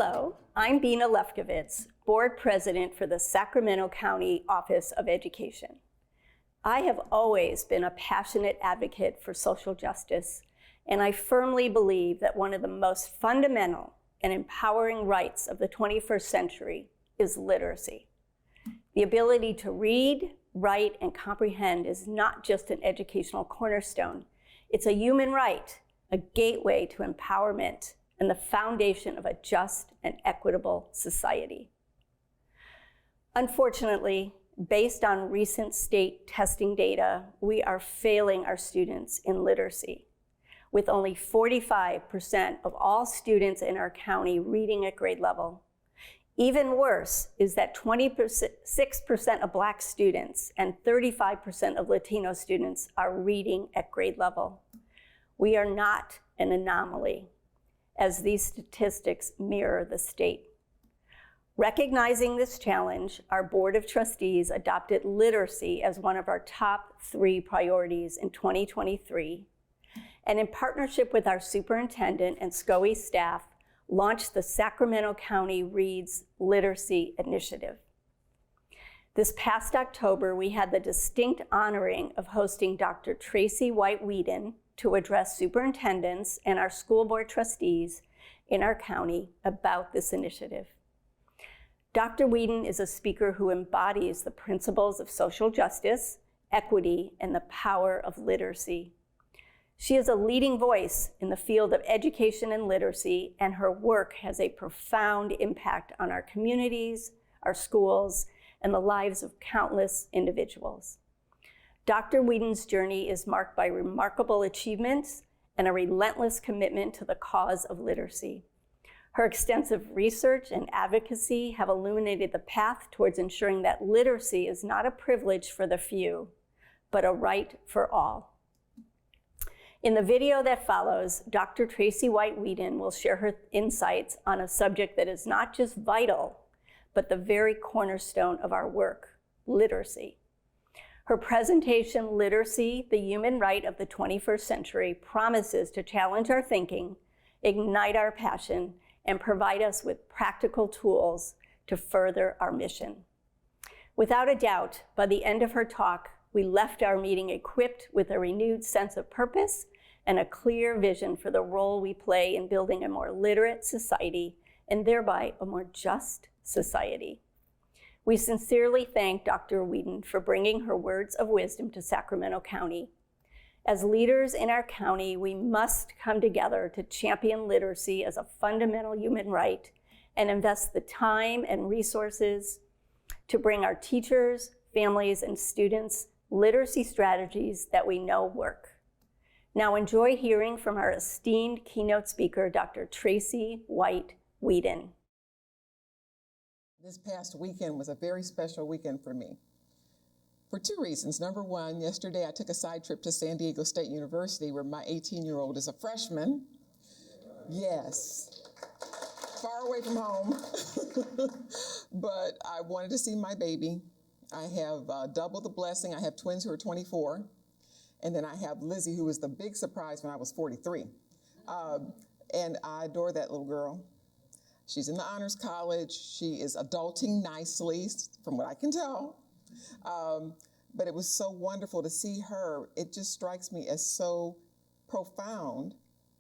Hello, I'm Bina Lefkowitz, Board President for the Sacramento County Office of Education. I have always been a passionate advocate for social justice, and I firmly believe that one of the most fundamental and empowering rights of the 21st century is literacy. The ability to read, write, and comprehend is not just an educational cornerstone. It's a human right, a gateway to empowerment, and the foundation of a just and equitable society. Unfortunately, based on recent state testing data, we are failing our students in literacy, with only 45% of all students in our county reading at grade level. Even worse is that 26% of Black students and 35% of Latino students are reading at grade level. We are not an anomaly, as these statistics mirror the state. Recognizing this challenge, our Board of Trustees adopted literacy as one of our top 3 priorities in 2023, and in partnership with our superintendent and SCOE staff, launched the Sacramento County Reads Literacy Initiative. This past October, we had the distinct honoring of hosting Dr. Tracy Weeden to address superintendents and our school board trustees in our county about this initiative. Dr. Weeden is a speaker who embodies the principles of social justice, equity, and the power of literacy. She is a leading voice in the field of education and literacy, and her work has a profound impact on our communities, our schools, and the lives of countless individuals. Dr. Weeden's journey is marked by remarkable achievements and a relentless commitment to the cause of literacy. Her extensive research and advocacy have illuminated the path towards ensuring that literacy is not a privilege for the few, but a right for all. In the video that follows, Dr. Tracy Weeden will share her insights on a subject that is not just vital, but the very cornerstone of our work, literacy. Her presentation, Literacy, the Human Right of the 21st Century, promises to challenge our thinking, ignite our passion, and provide us with practical tools to further our mission. Without a doubt, by the end of her talk, we left our meeting equipped with a renewed sense of purpose and a clear vision for the role we play in building a more literate society and thereby a more just society. We sincerely thank Dr. Weeden for bringing her words of wisdom to Sacramento County. As leaders in our county, we must come together to champion literacy as a fundamental human right and invest the time and resources to bring our teachers, families, and students literacy strategies that we know work. Now enjoy hearing from our esteemed keynote speaker, Dr. Tracy Weeden. This past weekend was a very special weekend for me for 2 reasons. Number one, yesterday I took a side trip to San Diego State University where my 18-year-old is a freshman. Yes, far away from home, but I wanted to see my baby. I have double the blessing. I have twins who are 24, and then I have Lizzie, who was the big surprise when I was 43. And I adore that little girl. She's in the honors college. She is adulting nicely, from what I can tell. But it was so wonderful to see her. It just strikes me as so profound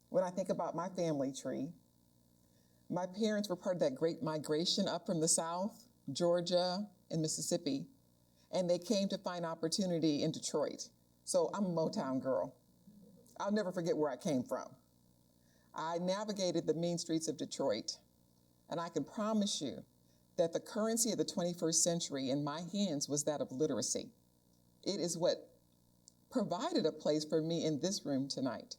when I think about my family tree. My parents were part of that great migration up from the South, Georgia and Mississippi, and they came to find opportunity in Detroit. So I'm a Motown girl. I'll never forget where I came from. I navigated the mean streets of Detroit. And I can promise you that the currency of the 21st century in my hands was that of literacy. It is what provided a place for me in this room tonight.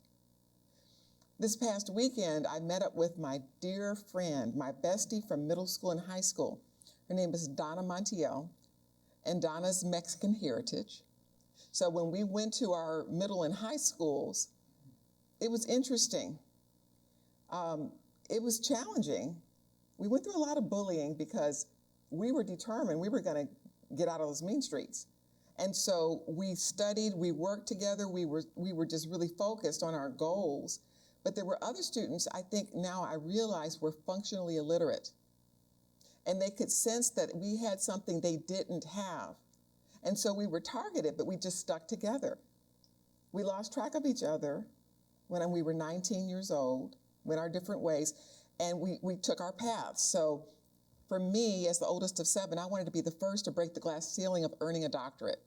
This past weekend, I met up with my dear friend, my bestie from middle school and high school. Her name is Donna Montiel, and Donna's Mexican heritage. So when we went to our middle and high schools, it was interesting. It was challenging. We went through a lot of bullying because we were determined we were going to get out of those mean streets. And so we studied, we worked together, we were just really focused on our goals. But there were other students, I think now I realize, were functionally illiterate. And they could sense that we had something they didn't have. And so we were targeted, but we just stuck together. We lost track of each other when we were 19 years old, went our different ways, and we took our paths. So for me, as the oldest of 7, I wanted to be the first to break the glass ceiling of earning a doctorate.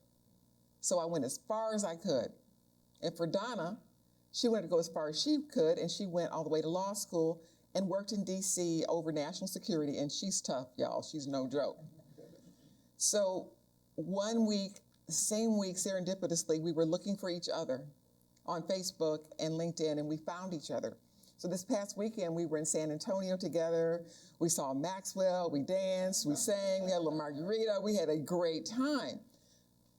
So I went as far as I could. And for Donna, she wanted to go as far as she could, and she went all the way to law school and worked in DC over national security, and she's tough, y'all. She's no joke. So one week, the same week, serendipitously, we were looking for each other on Facebook and LinkedIn, and we found each other. So this past weekend, we were in San Antonio together. We saw Maxwell, we danced, we sang, we had a little margarita, we had a great time.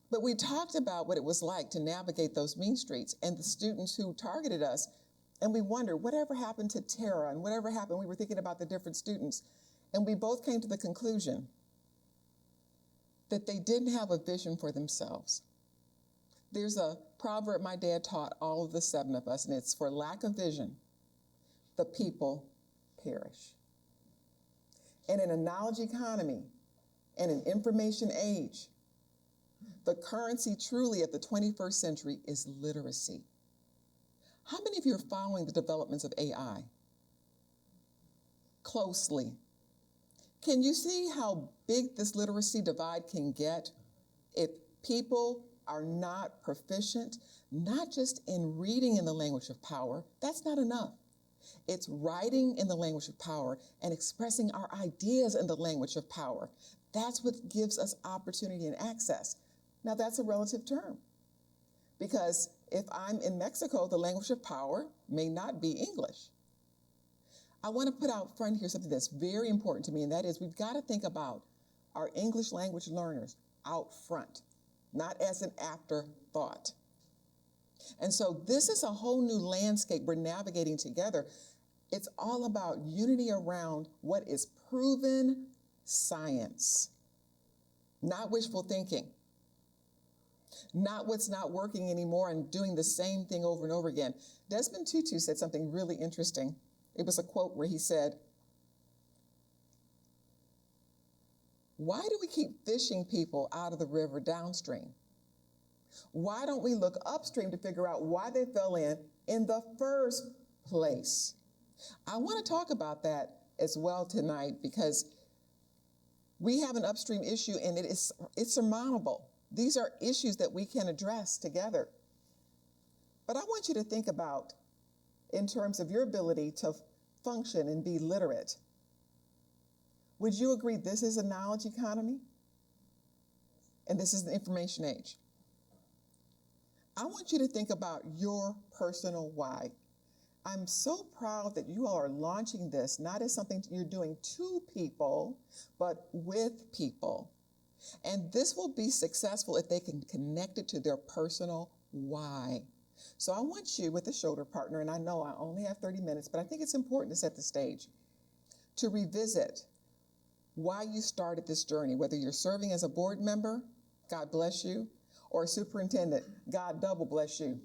But we talked about what it was like to navigate those mean streets and the students who targeted us. And we wondered, whatever happened to Tara and whatever happened, we were thinking about the different students. And we both came to the conclusion that they didn't have a vision for themselves. There's a proverb my dad taught all of the 7 of us, and it's, for lack of vision, the people perish. In an knowledge economy and an information age, the currency truly of the 21st century is literacy. How many of you are following the developments of AI closely? Can you see how big this literacy divide can get if people are not proficient, not just in reading in the language of power? That's not enough. It's writing in the language of power and expressing our ideas in the language of power. That's what gives us opportunity and access. Now, that's a relative term, because if I'm in Mexico, the language of power may not be English. I want to put out front here something that's very important to me, and that is we've got to think about our English language learners out front, not as an afterthought. And so this is a whole new landscape we're navigating together. It's all about unity around what is proven science, not wishful thinking, not what's not working anymore and doing the same thing over and over again. Desmond Tutu said something really interesting. It was a quote where he said, "Why do we keep fishing people out of the river downstream? Why don't we look upstream to figure out why they fell in the first place?" I want to talk about that as well tonight, because we have an upstream issue and it's surmountable. These are issues that we can address together. But I want you to think about, in terms of your ability to function and be literate, would you agree this is a knowledge economy? And this is the information age. I want you to think about your personal why. I'm so proud that you all are launching this, not as something you're doing to people, but with people. And this will be successful if they can connect it to their personal why. So I want you, with a shoulder partner, and I know I only have 30 minutes, but I think it's important to set the stage, to revisit why you started this journey, whether you're serving as a board member, God bless you, or a superintendent, God double bless you.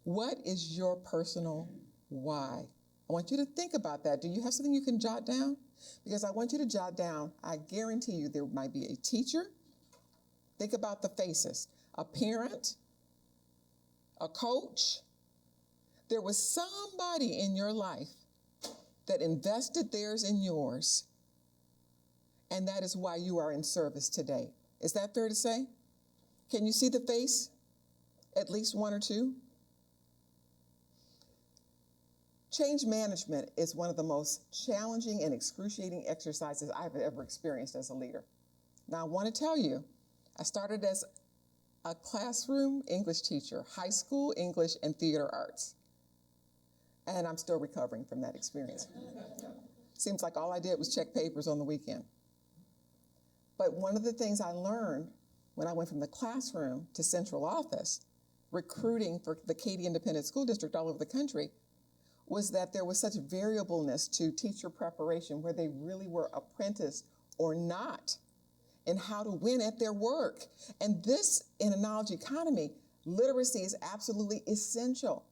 What is your personal why? I want you to think about that. Do you have something you can jot down? Because I want you to jot down, I guarantee you there might be a teacher. Think about the faces. A parent, a coach. There was somebody in your life that invested theirs in yours, and that is why you are in service today. Is that fair to say? Can you see the face? At least one or two? Change management is one of the most challenging and excruciating exercises I've ever experienced as a leader. Now, I want to tell you, I started as a classroom English teacher, high school English and theater arts. And I'm still recovering from that experience. Seems like all I did was check papers on the weekend. But one of the things I learned when I went from the classroom to central office, recruiting for the Katy Independent School District all over the country, was that there was such variableness to teacher preparation, where they really were apprenticed or not, and how to win at their work. And this, in a knowledge economy, literacy is absolutely essential.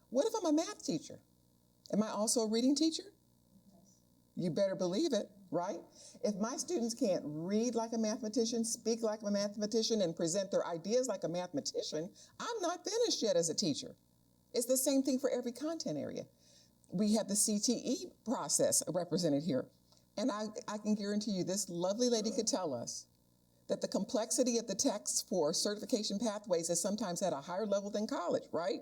What if I'm a math teacher? Am I also a reading teacher? You better believe it, right? If my students can't read like a mathematician, speak like a mathematician, and present their ideas like a mathematician, I'm not finished yet as a teacher. It's the same thing for every content area. We have the CTE process represented here. And I can guarantee you this lovely lady could tell us that the complexity of the text for certification pathways is sometimes at a higher level than college, right?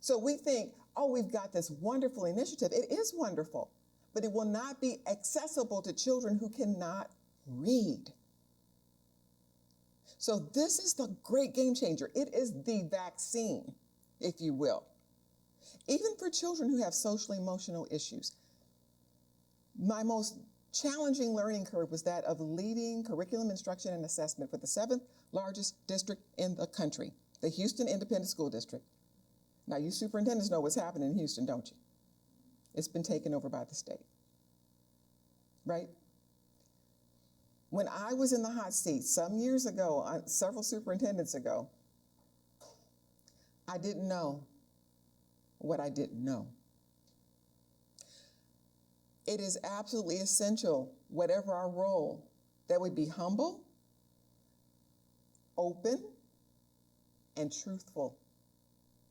So we think, oh, we've got this wonderful initiative. It is wonderful, but it will not be accessible to children who cannot read. So this is the great game changer. It is the vaccine, if you will. Even for children who have social emotional issues. My most challenging learning curve was that of leading curriculum instruction and assessment for the 7th largest district in the country, the Houston Independent School District. Now, you superintendents know what's happening in Houston, don't you? It's been taken over by the state, right? When I was in the hot seat some years ago, several superintendents ago, I didn't know what I didn't know. It is absolutely essential, whatever our role, that we be humble, open, and truthful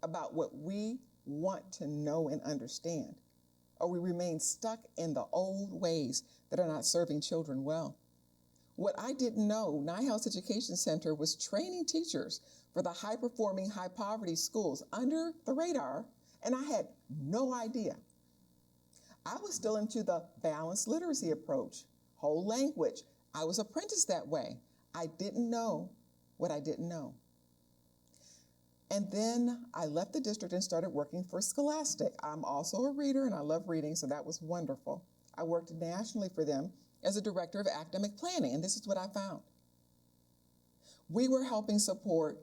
about what we want to know and understand, or we remain stuck in the old ways that are not serving children well. What I didn't know, Neuhaus Education Center was training teachers for the high-performing, high-poverty schools under the radar, and I had no idea. I was still into the balanced literacy approach, whole language. I was apprenticed that way. I didn't know what I didn't know. And then I left the district and started working for Scholastic. I'm also a reader and I love reading, so that was wonderful. I worked nationally for them as a director of academic planning, and this is what I found. We were helping support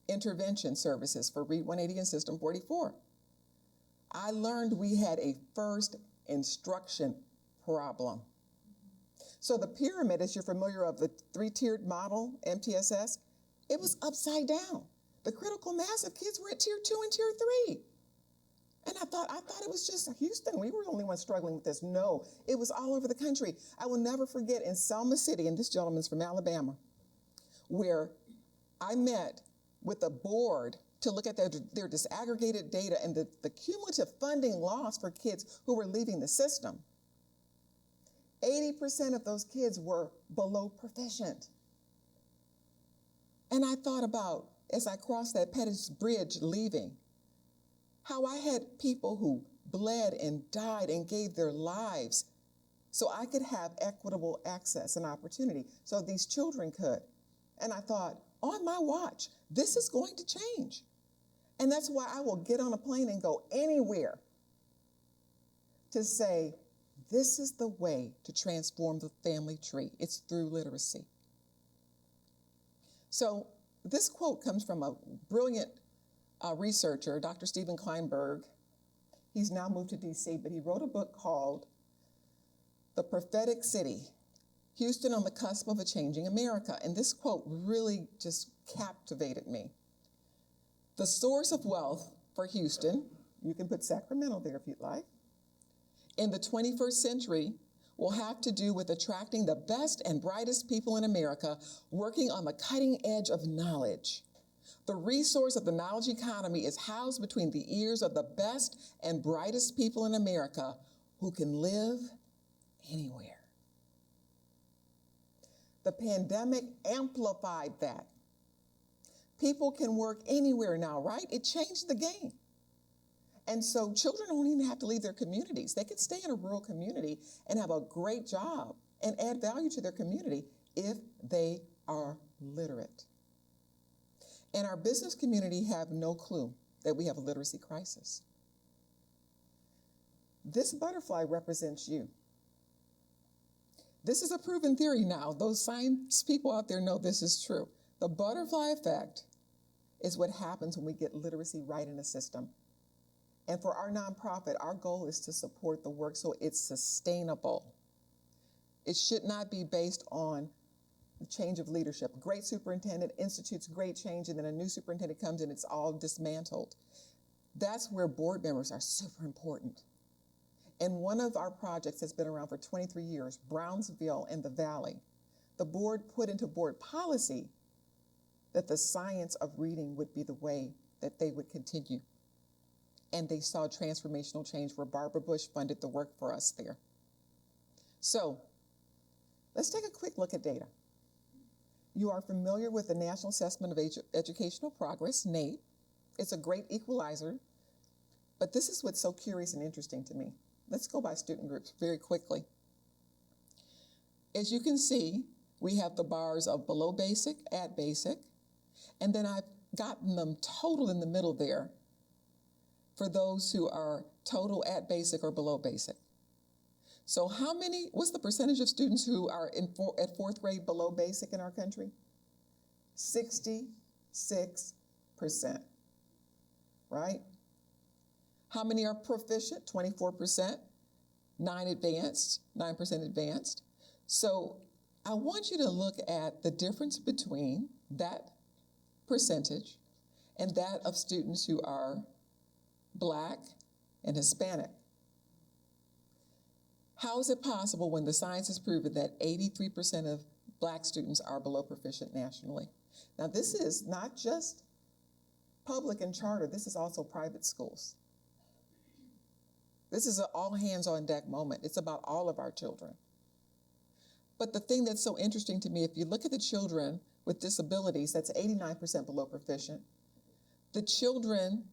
intervention services for Read 180 and System 44. I learned we had a first instruction problem. So the pyramid, as you're familiar of the 3-tiered model, MTSS, it was upside down. The critical mass of kids were at tier 2 and tier 3. And I thought it was just Houston. We were the only ones struggling with this. No, it was all over the country. I will never forget in Selma City, and this gentleman's from Alabama, where I met with a board to look at their disaggregated data and the cumulative funding loss for kids who were leaving the system. 80% of those kids were below proficient. And I thought about, as I crossed that Pettis Bridge leaving, how I had people who bled and died and gave their lives so I could have equitable access and opportunity, so these children could. And I thought, on my watch, this is going to change. And that's why I will get on a plane and go anywhere to say, this is the way to transform the family tree. It's through literacy. So this quote comes from a brilliant researcher, Dr. Stephen Kleinberg. He's now moved to DC, but he wrote a book called The Prophetic City, Houston on the Cusp of a Changing America. And this quote really just captivated me. The source of wealth for Houston, you can put Sacramento there if you'd like, in the 21st century will have to do with attracting the best and brightest people in America working on the cutting edge of knowledge. The resource of the knowledge economy is housed between the ears of the best and brightest people in America who can live anywhere. The pandemic amplified that. People can work anywhere now, right? It changed the game. And so children don't even have to leave their communities. They can stay in a rural community and have a great job and add value to their community if they are literate. And our business community have no clue that we have a literacy crisis. This butterfly represents you. This is a proven theory now. Those science people out there know this is true. The butterfly effect is what happens when we get literacy right in a system. And for our nonprofit, our goal is to support the work so it's sustainable. It should not be based on the change of leadership. A great superintendent institutes great change, and then a new superintendent comes and it's all dismantled. That's where board members are super important. And one of our projects has been around for 23 years, Brownsville and the Valley. The board put into board policy that the science of reading would be the way that they would continue. And they saw transformational change where Barbara Bush funded the work for us there. So let's take a quick look at data. You are familiar with the National Assessment of Educational Progress, NAEP. It's a great equalizer, but this is what's so curious and interesting to me. Let's go by student groups very quickly. As you can see, we have the bars of below basic, at basic, and then I've gotten them total in the middle there for those who are total at basic or below basic. So what's the percentage of students who are at fourth grade below basic in our country? 66%, right? How many are proficient? 24%, 9% advanced. So I want you to look at the difference between that percentage and that of students who are Black and Hispanic. How is it possible when the science has proven that 83% of Black students are below proficient nationally? Now, this is not just public and charter, this is also private schools. This is an all hands on deck moment. It's about all of our children. But the thing that's so interesting to me, if you look at the children with disabilities, that's 89% below proficient. The children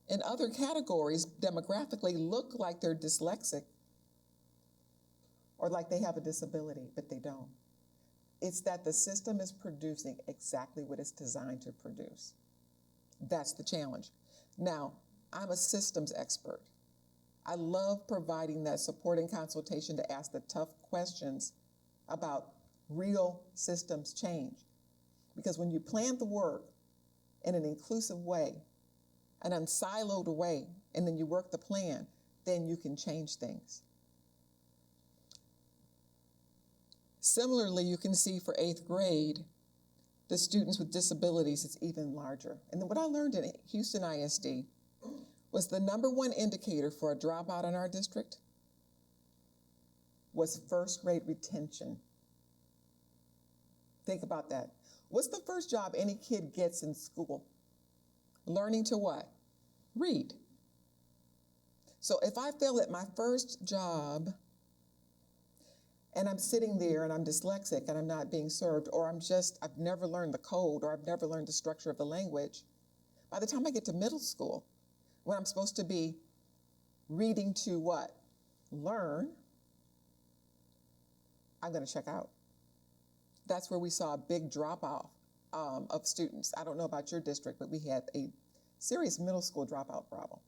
in other categories demographically look like they're dyslexic or like they have a disability, but they don't. It's that the system is producing exactly what it's designed to produce. That's the challenge. Now, I'm a systems expert. I love providing that support and consultation to ask the tough questions about real systems change. Because when you plan the work in an inclusive way, an unsiloed way, and then you work the plan, then you can change things. Similarly, you can see for 8th grade, the students with disabilities is even larger. And then what I learned in Houston ISD was the #1 indicator for a dropout in our district was first grade retention. Think about that. What's the first job any kid gets in school? Learning to what? Read. So if I fail at my first job and I'm sitting there and I'm dyslexic and I'm not being served, or I've never learned the code, or I've never learned the structure of the language, by the time I get to middle school, when I'm supposed to be reading to what? Learn, I'm going to check out. That's where we saw a big drop-off of students. I don't know about your district, but we had a serious middle school dropout problem.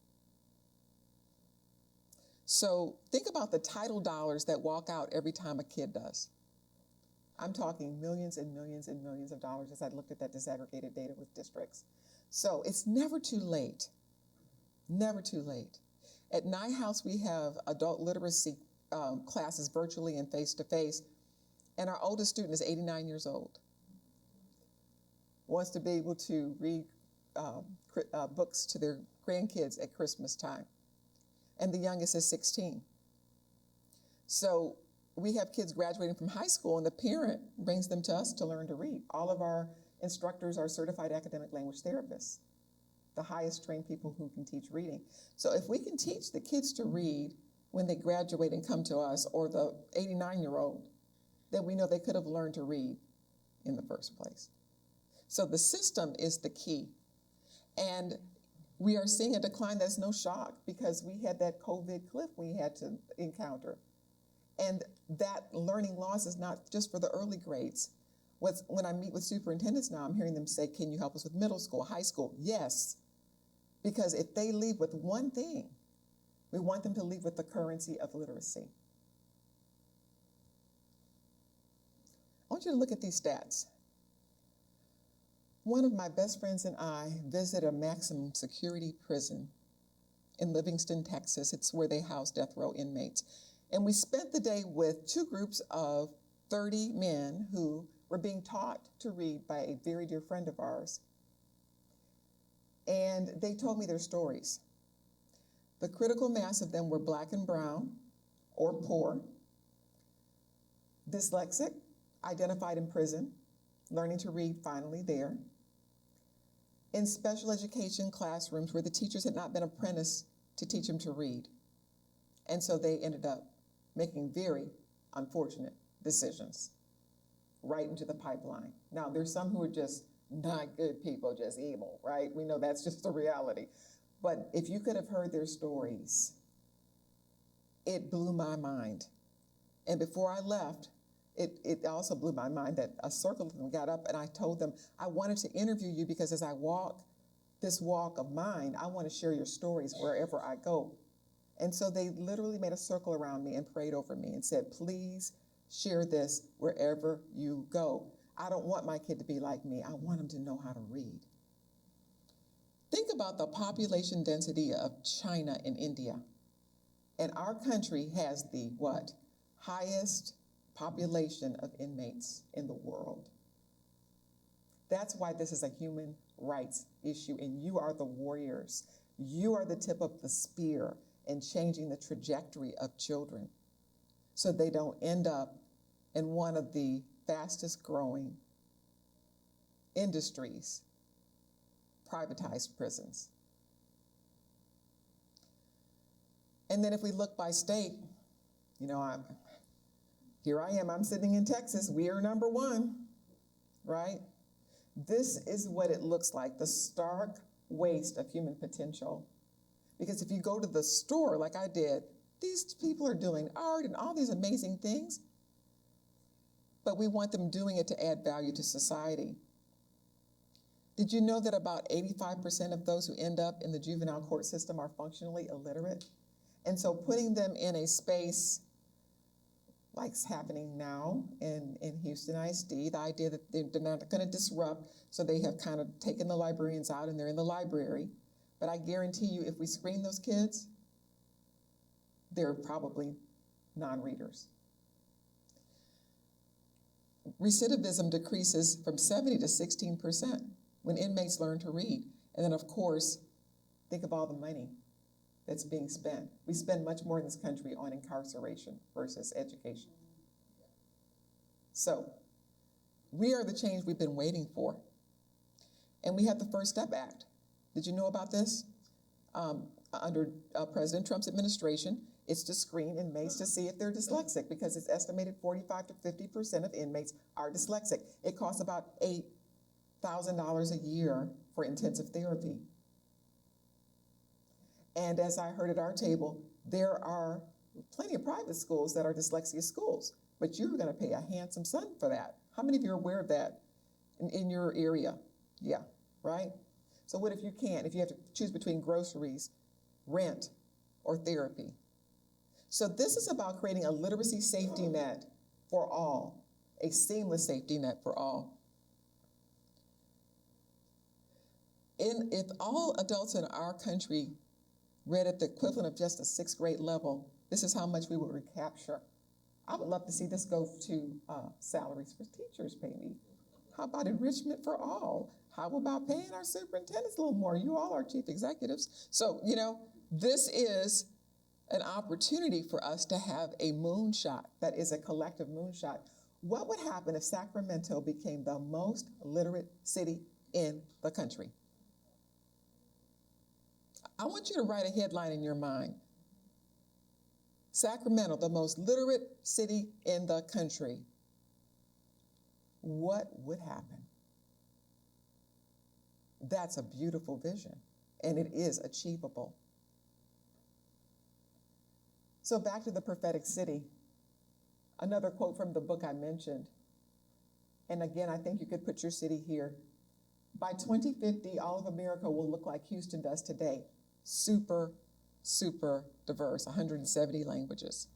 So think about the title dollars that walk out every time a kid does. I'm talking millions and millions and millions of dollars as I looked at that disaggregated data with districts. So it's never too late, never too late. At Neuhaus, we have adult literacy classes virtually and face-to-face, and our oldest student is 89 years old. Wants to be able to read books to their grandkids at Christmas time. And the youngest is 16. So we have kids graduating from high school and the parent brings them to us to learn to read. All of our instructors are certified academic language therapists, the highest trained people who can teach reading. So if we can teach the kids to read when they graduate and come to us, or the 89-year-old, then we know they could have learned to read in the first place. So the system is the key. And we are seeing a decline that's no shock because we had that COVID cliff we had to encounter. And that learning loss is not just for the early grades. When I meet with superintendents now, I'm hearing them say, can you help us with middle school, high school? Yes, because if they leave with one thing, we want them to leave with the currency of literacy. I want you to look at these stats. One of my best friends and I visited a maximum security prison in Livingston, Texas. It's where they house death row inmates. And we spent the day with two groups of 30 men who were being taught to read by a very dear friend of ours. And they told me their stories. The critical mass of them were Black and brown or poor, dyslexic, identified in prison, learning to read finally there, in special education classrooms where the teachers had not been apprenticed to teach them to read. And so they ended up making very unfortunate decisions right into the pipeline. Now, there's some who are just not good people, just evil, right? We know that's just the reality. But if you could have heard their stories, it blew my mind. And before I left, it also blew my mind that a circle of them got up and I told them, I wanted to interview you because as I walk this walk of mine, I want to share your stories wherever I go. And so they literally made a circle around me and prayed over me and said, please share this wherever you go. I don't want my kid to be like me. I want him to know how to read. Think about the population density of China and India. And our country has the what? Highest population of inmates in the world. That's why this is a human rights issue, and you are the warriors. You are the tip of the spear in changing the trajectory of children so they don't end up in one of the fastest growing industries, privatized prisons. And then if we look by state, you know, here I am, I'm sitting in Texas, we are number one, right? This is what it looks like, the stark waste of human potential. Because if you go to the store like I did, these people are doing art and all these amazing things, but we want them doing it to add value to society. Did you know that about 85% of those who end up in the juvenile court system are functionally illiterate? And so putting them in a space like's happening now in Houston ISD, the idea that they're not going to disrupt, so they have kind of taken the librarians out and they're in the library. But I guarantee you, if we screen those kids, they're probably non-readers. Recidivism decreases from 70 to 16% when inmates learn to read. And then, of course, think of all the money that's being spent. We spend much more in this country on incarceration versus education. So we are the change we've been waiting for. And we have the First Step Act. Did you know about this? Under President Trump's administration, it's to screen inmates to see if they're dyslexic because it's estimated 45 to 50% of inmates are dyslexic. It costs about $8,000 a year for intensive therapy. And as I heard at our table, there are plenty of private schools that are dyslexia schools, but you're going to pay a handsome sum for that. How many of you are aware of that in your area? Yeah, right? So what if you can't? If you have to choose between groceries, rent, or therapy? So this is about creating a literacy safety net for all, a seamless safety net for all. If all adults in our country read at the equivalent of just a 6th grade level, this is how much we would recapture. I would love to see this go to salaries for teachers, maybe. How about enrichment for all? How about paying our superintendents a little more? You all are chief executives. So, you know, this is an opportunity for us to have a moonshot that is a collective moonshot. What would happen if Sacramento became the most literate city in the country? I want you to write a headline in your mind. Sacramento, the most literate city in the country. What would happen? That's a beautiful vision, and it is achievable. So back to the prophetic city. Another quote from the book I mentioned. And again, I think you could put your city here. By 2050, all of America will look like Houston does today. Super, super diverse, 170 languages.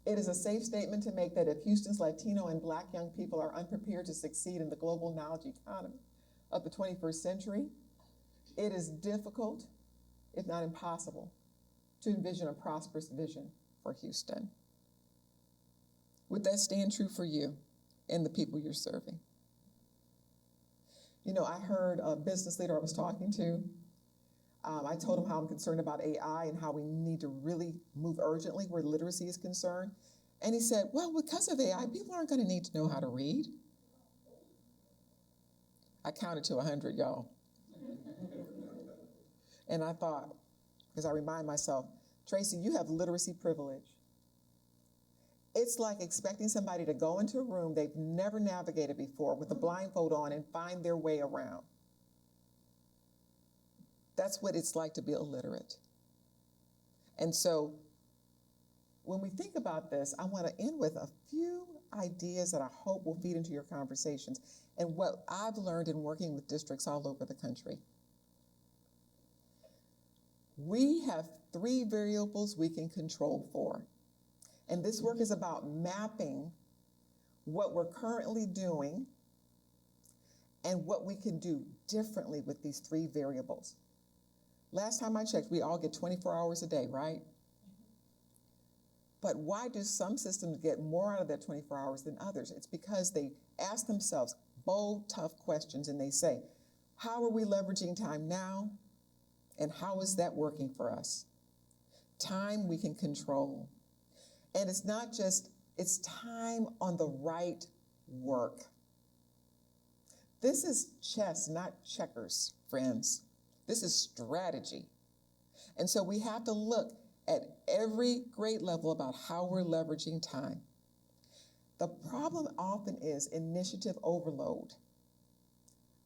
It is a safe statement to make that if Houston's Latino and Black young people are unprepared to succeed in the global knowledge economy of the 21st century, it is difficult, if not impossible, to envision a prosperous vision for Houston. Would that stand true for you and the people you're serving? You know, I heard a business leader I was talking to. I told him how I'm concerned about AI and how we need to really move urgently where literacy is concerned. And he said, well, because of AI, people aren't going to need to know how to read. I counted to 100, y'all. And I thought, because I remind myself, Tracy, you have literacy privilege. It's like expecting somebody to go into a room they've never navigated before with a blindfold on and find their way around. That's what it's like to be illiterate. And so when we think about this, I want to end with a few ideas that I hope will feed into your conversations and what I've learned in working with districts all over the country. We have 3 variables we can control for. And this work is about mapping what we're currently doing and what we can do differently with these 3 variables. Last time I checked, we all get 24 hours a day, right? But why do some systems get more out of that 24 hours than others? It's because they ask themselves bold, tough questions, and they say, how are we leveraging time now? And how is that working for us? Time we can control. And it's not just, it's time on the right work. This is chess, not checkers, friends. This is strategy. And so we have to look at every grade level about how we're leveraging time. The problem often is initiative overload.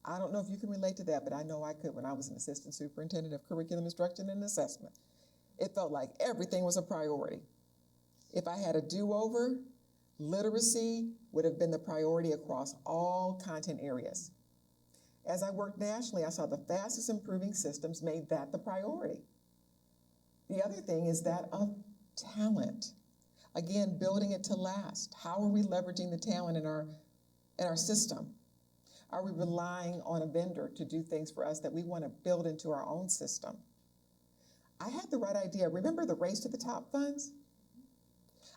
I don't know if you can relate to that, but I know I could when I was an assistant superintendent of curriculum instruction and assessment. It felt like everything was a priority. If I had a do-over, literacy would have been the priority across all content areas. As I worked nationally, I saw the fastest improving systems made that the priority. The other thing is that of talent. Again, building it to last. How are we leveraging the talent in our system? Are we relying on a vendor to do things for us that we want to build into our own system? I had the right idea. Remember the Race to the Top funds?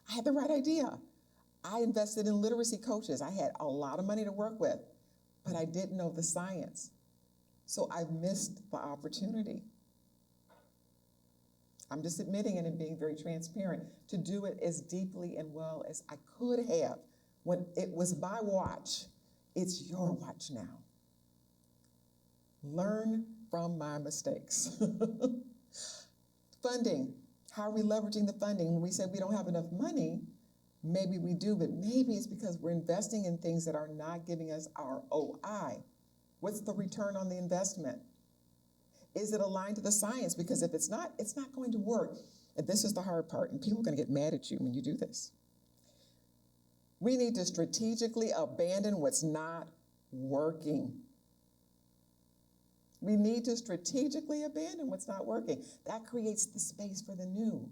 I had the right idea. I invested in literacy coaches. I had a lot of money to work with, but I didn't know the science. So I missed the opportunity. I'm just admitting it and being very transparent to do it as deeply and well as I could have when it was my watch. It's your watch now. Learn from my mistakes. Funding. How are we leveraging the funding? When we say we don't have enough money, maybe we do, but maybe it's because we're investing in things that are not giving us our OI. What's the return on the investment? Is it aligned to the science? Because if it's not going to work. And this is the hard part, and people are going to get mad at you when you do this. We need to strategically abandon what's not working. We need to strategically abandon what's not working. That creates the space for the new.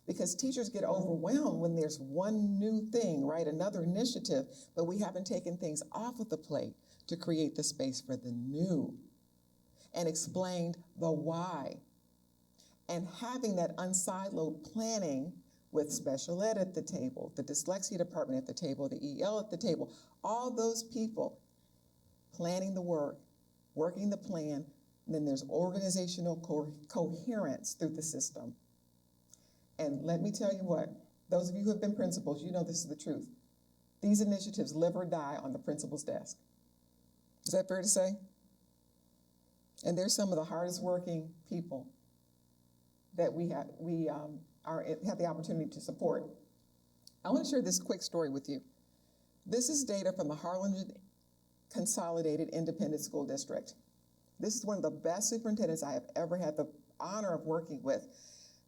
Because teachers get overwhelmed when there's one new thing, right? Another initiative, but we haven't taken things off of the plate to create the space for the new and explained the why. And having that unsiloed planning with special ed at the table, the dyslexia department at the table, the EL at the table, all those people planning the work, working the plan, and then there's organizational coherence through the system. And let me tell you what, those of you who have been principals, you know this is the truth. These initiatives live or die on the principal's desk. Is that fair to say? And they're some of the hardest working people that we have the opportunity to support. I want to share this quick story with you. This is data from the Harlingen Consolidated Independent School District. This is one of the best superintendents I have ever had the honor of working with.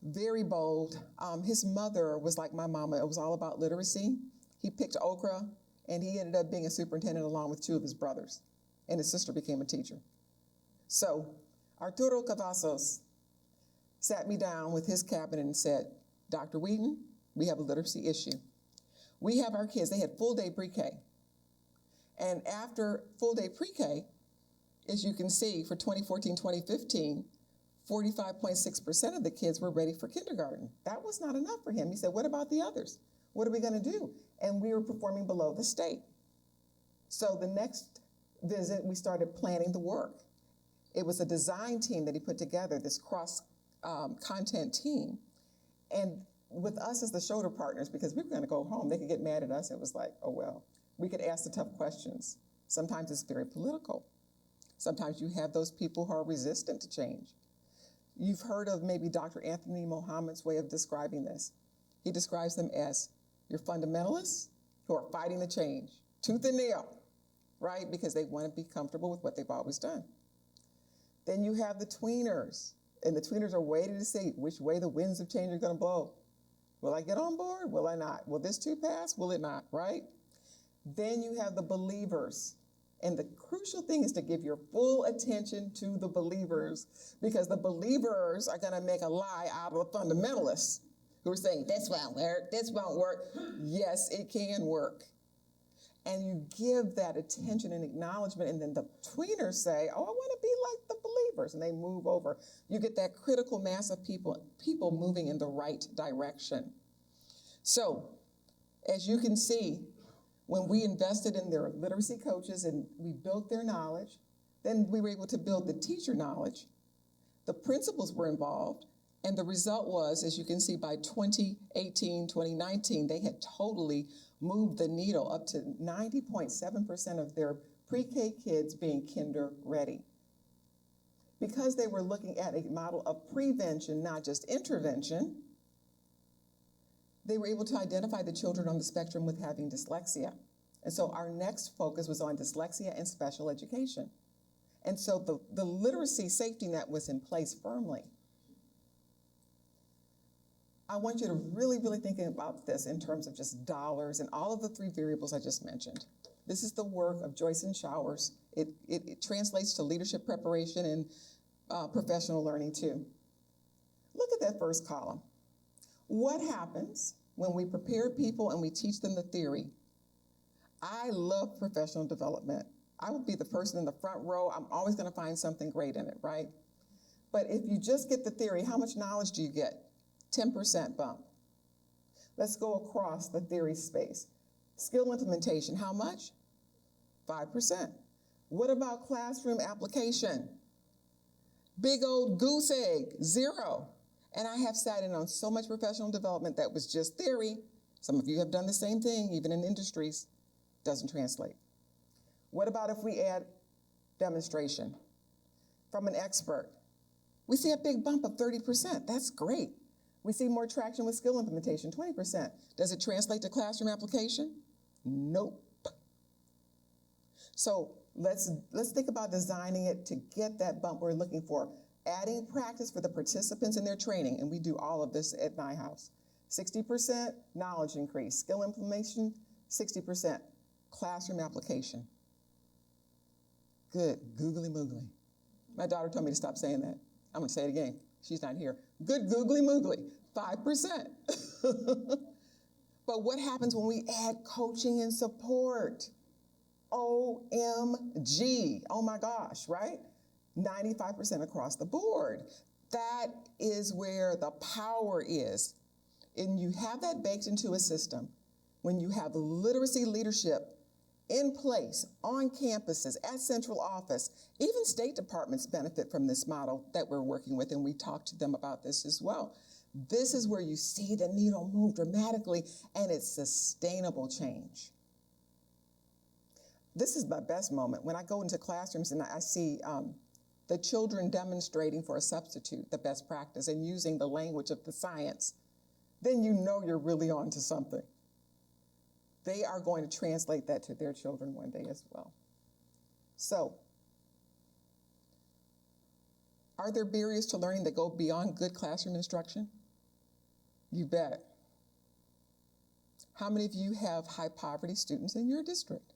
Very bold. His mother was like my mama. It was all about literacy. He picked okra, and he ended up being a superintendent along with 2 of his brothers, and his sister became a teacher. So Arturo Cavazos sat me down with his cabinet and said, Dr. Weeden, we have a literacy issue. We have our kids, they had full day pre-K. And after full day pre-K, as you can see, for 2014, 2015, 45.6% of the kids were ready for kindergarten. That was not enough for him. He said, what about the others? What are we going to do? And we were performing below the state. So the next visit, we started planning the work. It was a design team that he put together, this cross content team. And with us as the shoulder partners, because we were going to go home, they could get mad at us. It was like, oh, well, we could ask the tough questions. Sometimes it's very political. Sometimes you have those people who are resistant to change. You've heard of maybe Dr. Anthony Mohammed's way of describing this. He describes them as your fundamentalists who are fighting the change, tooth and nail, right? Because they want to be comfortable with what they've always done. Then you have the tweeners, and the tweeners are waiting to see which way the winds of change are going to blow. Will I get on board? Will I not? Will this too pass? Will it not, right? Then you have the believers. And the crucial thing is to give your full attention to the believers, because the believers are going to make a lie out of the fundamentalists who are saying, this won't work, this won't work. Yes, it can work. And you give that attention and acknowledgement, and then the tweeners say, oh, I want to be like the believers, and they move over. You get that critical mass of people moving in the right direction. So, as you can see, when we invested in their literacy coaches and we built their knowledge, then we were able to build the teacher knowledge. The principals were involved, and the result was, as you can see, by 2018, 2019, they had totally moved the needle up to 90.7% of their pre-K kids being kinder ready. Because they were looking at a model of prevention, not just intervention, they were able to identify the children on the spectrum with having dyslexia. And so our next focus was on dyslexia and special education. And so the literacy safety net was in place firmly. I want you to really, really think about this in terms of just dollars and all of the three variables I just mentioned. This is the work of Joyce and Showers. It translates to leadership preparation and professional learning too. Look at that first column. What happens when we prepare people and we teach them the theory? I love professional development. I will be the person in the front row. I'm always going to find something great in it, right? But if you just get the theory, how much knowledge do you get? 10% bump. Let's go across the theory space. Skill implementation, how much? 5%. What about classroom application? Big old goose egg, 0. And I have sat in on so much professional development that was just theory. Some of you have done the same thing, even in industries. Doesn't translate. What about if we add demonstration from an expert? We see a big bump of 30%. That's great. We see more traction with skill implementation, 20%. Does it translate to classroom application? Nope. So let's think about designing it to get that bump we're looking for. Adding practice for the participants in their training, and we do all of this at Neuhaus. 60% knowledge increase, skill implementation, 60%, classroom application. Good, googly moogly. My daughter told me to stop saying that. I'm gonna say it again, she's not here. Good googly moogly, 5%. But what happens when we add coaching and support? OMG, oh my gosh, right? 95% across the board. That is where the power is. And you have that baked into a system. When you have literacy leadership in place, on campuses, at central office, even state departments benefit from this model that we're working with, and we talked to them about this as well. This is where you see the needle move dramatically, and it's sustainable change. This is my best moment. When I go into classrooms and I see the children demonstrating for a substitute the best practice and using the language of the science, then you know you're really on to something. They are going to translate that to their children one day as well. So, are there barriers to learning that go beyond good classroom instruction? You bet. How many of you have high poverty students in your district?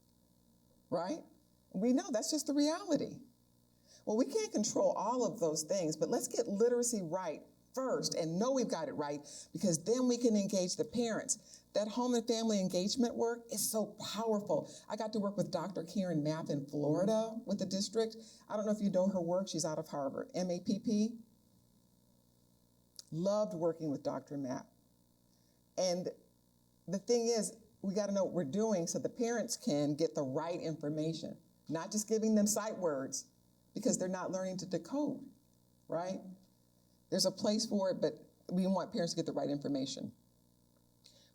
Right? We know that's just the reality. Well, we can't control all of those things, but let's get literacy right first and know we've got it right, because then we can engage the parents. That home and family engagement work is so powerful. I got to work with Dr. Karen Mapp in Florida with the district. I don't know if you know her work. She's out of Harvard, MAPP. Loved working with Dr. Mapp. And the thing is, we got to know what we're doing so the parents can get the right information, not just giving them sight words, because they're not learning to decode, right? There's a place for it, but we want parents to get the right information.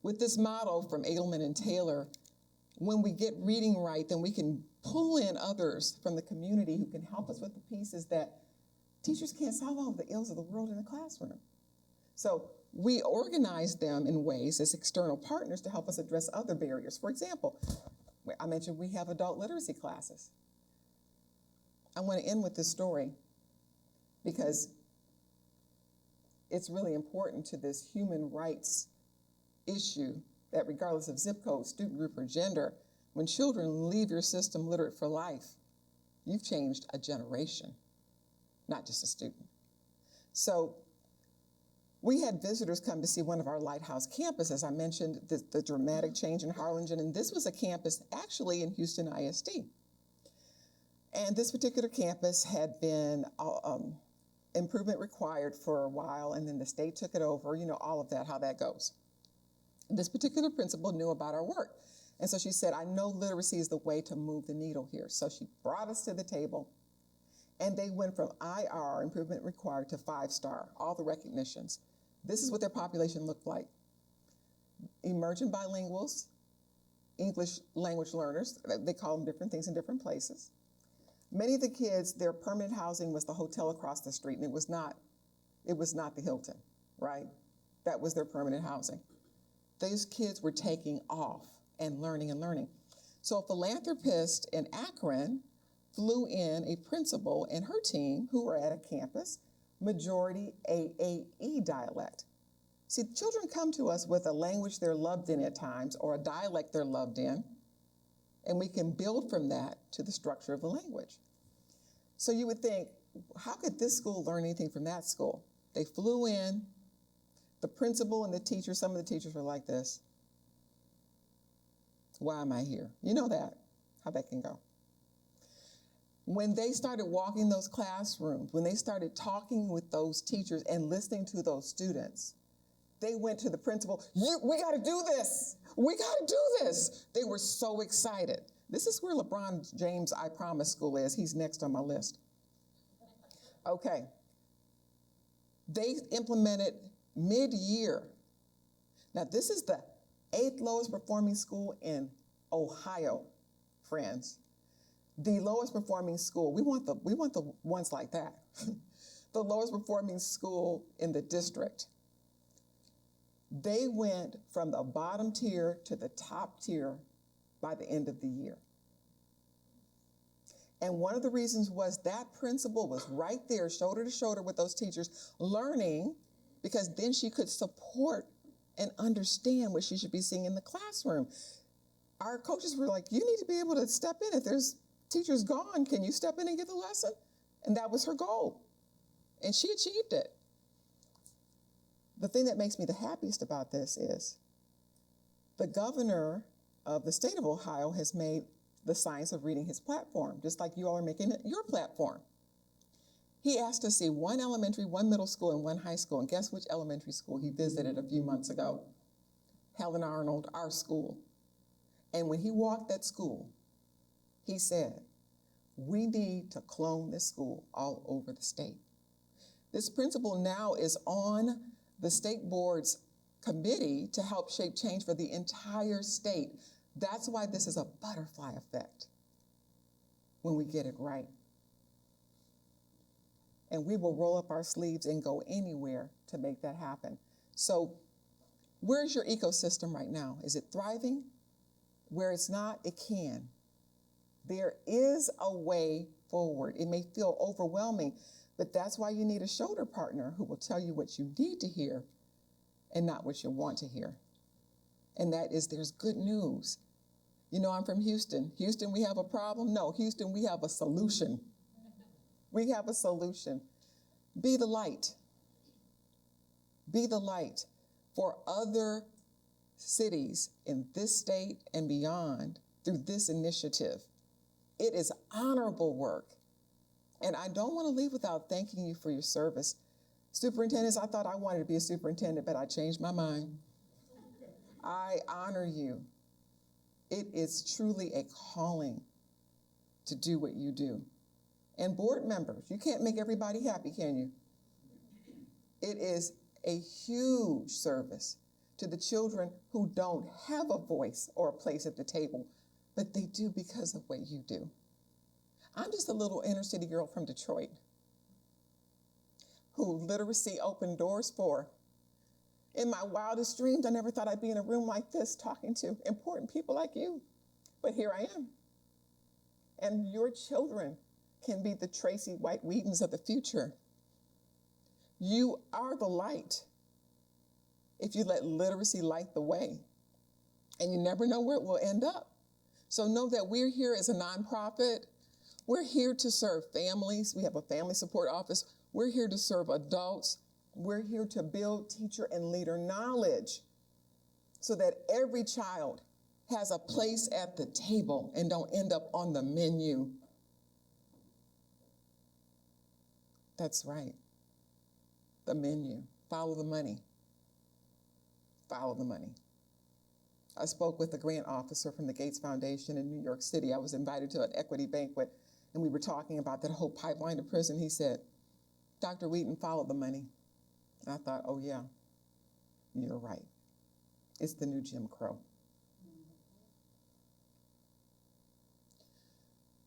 With this model from Edelman and Taylor, when we get reading right, then we can pull in others from the community who can help us with the pieces that teachers can't solve all of the ills of the world in the classroom. So we organize them in ways as external partners to help us address other barriers. For example, I mentioned we have adult literacy classes. I want to end with this story because it's really important to this human rights issue that regardless of zip code, student group, or gender, when children leave your system literate for life, you've changed a generation, not just a student. So we had visitors come to see one of our Lighthouse campuses. I mentioned the dramatic change in Harlingen, and this was a campus actually in Houston ISD. And this particular campus had been improvement required for a while, and then the state took it over, you know, all of that, how that goes. This particular principal knew about our work. And so she said, I know literacy is the way to move the needle here. So she brought us to the table, and they went from IR, improvement required, to 5-star, all the recognitions. This is what their population looked like. Emergent bilinguals, English language learners, they call them different things in different places. Many of the kids, their permanent housing was the hotel across the street, and it was not the Hilton, right? That was their permanent housing. Those kids were taking off and learning and learning. So a philanthropist in Akron flew in a principal and her team who were at a campus, majority AAE dialect. See, children come to us with a language they're loved in at times or a dialect they're loved in, and we can build from that to the structure of the language. So you would think, how could this school learn anything from that school? They flew in, the principal and the teacher, some of the teachers were like this. Why am I here? You know that, how that can go. When they started walking those classrooms, when they started talking with those teachers and listening to those students, they went to the principal, we got to do this. We got to do this. They were so excited. This is where LeBron James' I Promise School is. He's next on my list. Okay. They implemented mid-year. Now, this is the 8th lowest performing school in Ohio, friends. The lowest performing school, we want the ones like that. The lowest performing school in the district. They went from the bottom tier to the top tier by the end of the year. And one of the reasons was that principal was right there, shoulder to shoulder with those teachers, learning, because then she could support and understand what she should be seeing in the classroom. Our coaches were like, you need to be able to step in. If there's teachers gone, can you step in and get the lesson? And that was her goal. And she achieved it. The thing that makes me the happiest about this is the governor of the state of Ohio has made the science of reading his platform, just like you all are making it your platform. He asked to see one elementary, one middle school, and one high school. And guess which elementary school he visited a few months ago? Helen Arnold, our school. And when he walked that school, he said, we need to clone this school all over the state. This principal now is on the state board's committee to help shape change for the entire state. That's why this is a butterfly effect when we get it right. And we will roll up our sleeves and go anywhere to make that happen. So where's your ecosystem right now? Is it thriving? Where it's not, it can. There is a way forward. It may feel overwhelming, but that's why you need a shoulder partner who will tell you what you need to hear and not what you want to hear. And that is, there's good news. You know, I'm from Houston. Houston, we have a problem? No, Houston, we have a solution. We have a solution. Be the light. Be the light for other cities in this state and beyond through this initiative. It is honorable work. And I don't want to leave without thanking you for your service. Superintendents, I thought I wanted to be a superintendent, but I changed my mind. I honor you. It is truly a calling to do what you do. And board members, you can't make everybody happy, can you? It is a huge service to the children who don't have a voice or a place at the table, but they do because of what you do. I'm just a little inner city girl from Detroit who literacy opened doors for. In my wildest dreams, I never thought I'd be in a room like this talking to important people like you, but here I am. And your children can be the Tracy White Weedens of the future. You are the light if you let literacy light the way. And you never know where it will end up. So know that we're here as a nonprofit. We're here to serve families. We have a family support office. We're here to serve adults. We're here to build teacher and leader knowledge so that every child has a place at the table and don't end up on the menu. That's right. The menu. Follow the money. Follow the money. I spoke with a grant officer from the Gates Foundation in New York City. I was invited to an equity banquet, and we were talking about that whole pipeline to prison. He said, Dr. Weeden, follow the money. And I thought, oh yeah, you're right. It's the new Jim Crow.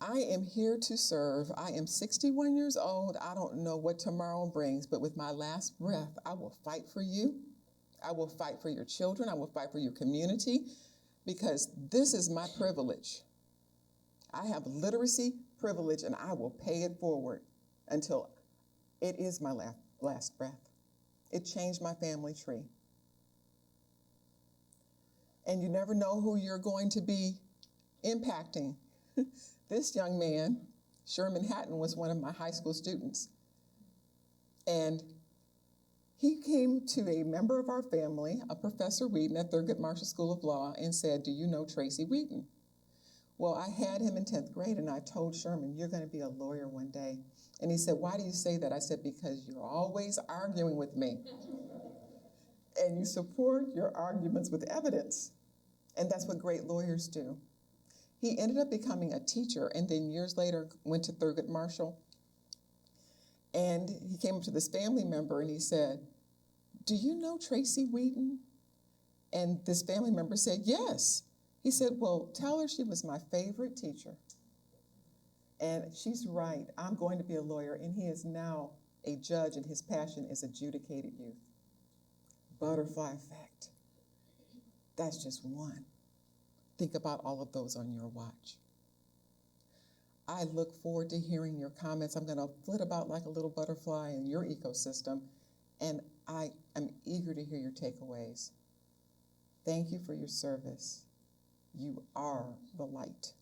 I am here to serve. I am 61 years old. I don't know what tomorrow brings, but with my last breath, I will fight for you. I will fight for your children. I will fight for your community, because this is my privilege. I have literacy privilege, and I will pay it forward until it is my last breath. It changed my family tree. And you never know who you're going to be impacting. This young man, Sherman Hatton, was one of my high school students. And he came to a member of our family, a Professor Weeden at Thurgood Marshall School of Law, and said, do you know Tracy Weeden? Well, I had him in 10th grade, and I told Sherman, you're going to be a lawyer one day. And he said, why do you say that? I said, because you're always arguing with me. And you support your arguments with evidence. And that's what great lawyers do. He ended up becoming a teacher, and then years later went to Thurgood Marshall. And he came up to this family member, and he said, do you know Tracy Weeden? And this family member said, yes. He said, well, tell her she was my favorite teacher. And she's right. I'm going to be a lawyer. And he is now a judge, and his passion is adjudicated youth. Butterfly effect. That's just one. Think about all of those on your watch. I look forward to hearing your comments. I'm going to flit about like a little butterfly in your ecosystem, and I am eager to hear your takeaways. Thank you for your service. You are the light.